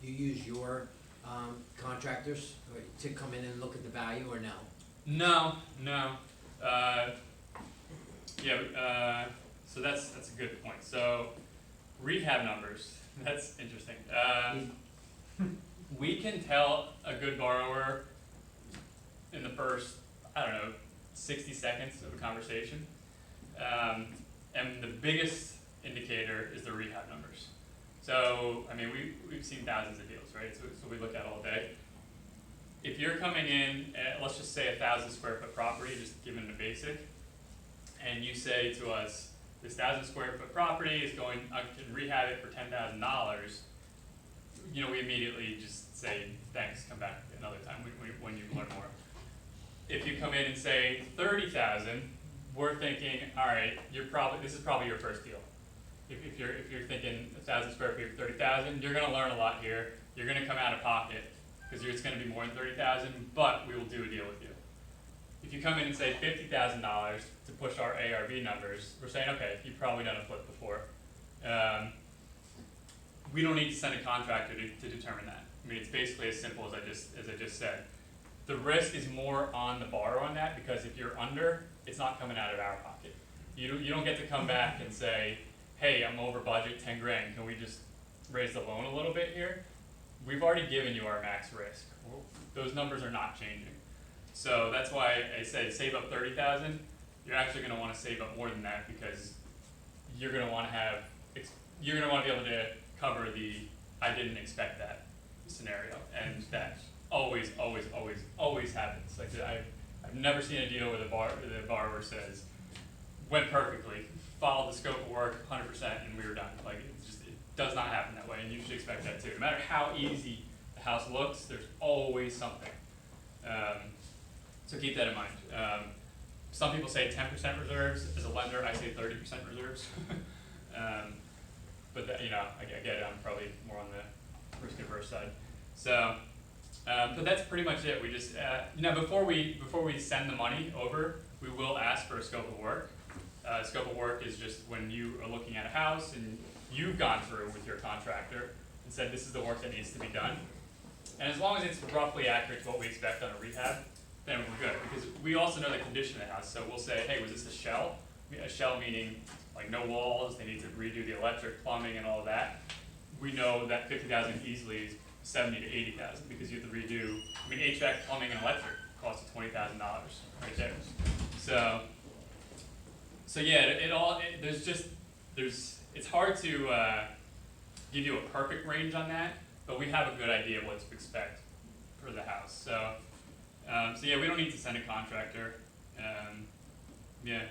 you use your contractors to come in and look at the value, or no? No. So that's a good point. So rehab numbers, that's interesting. We can tell a good borrower in the first, 60 seconds of a conversation. And the biggest indicator is the rehab numbers. So, we've seen thousands of deals, right? So we look at all day. If you're coming in at, let's just say, 1,000 square foot property, just given the basic, and you say to us, this 1,000 square foot property is going, I can rehab it for $10,000, we immediately just say, thanks, come back another time when you learn more. If you come in and say 30,000, we're thinking, all right, this is probably your first deal. If you're thinking 1,000 square feet for 30,000, you're going to learn a lot here. You're going to come out of pocket because it's going to be more than 30,000, but we will do a deal with you. If you come in and say $50,000 to push our ARV numbers, we're saying, okay, you've probably done a flip before. We don't need to send a contractor to determine that. It's basically as simple as I just said. The risk is more on the borrower on that, because if you're under, it's not coming out of our pocket. You don't get to come back and say, hey, I'm over budget, 10 grand, can we just raise the loan a little bit here? We've already given you our max risk. Those numbers are not changing. So that's why I say save up 30,000. You're actually going to want to save up more than that, because you're going to want to be able to cover the I didn't expect that scenario, and that always happens. Like I've never seen a deal where the borrower says went perfectly, followed the scope of work 100%, and we were done. Like it does not happen that way, and you should expect that too. No matter how easy the house looks, there's always something. So keep that in mind. Some people say 10% reserves. As a lender, I say 30% reserves. But I get it. I'm probably more on the risk averse side. So, but that's pretty much it. We just, before we send the money over, we will ask for a scope of work. Scope of work is just when you are looking at a house and you've gone through with your contractor and said this is the work that needs to be done. And as long as it's roughly accurate to what we expect on a rehab, then we're good. Because we also know the condition of the house. So we'll say, hey, was this a shell? A shell meaning like no walls, they need to redo the electric, plumbing, and all of that. We know that 50,000 easily is 70 to 80,000 because you have to redo. HVAC, plumbing, and electric costs $20,000 right there. So yeah, it's hard to give you a perfect range on that, but we have a good idea of what to expect for the house. So yeah, we don't need to send a contractor. Yeah.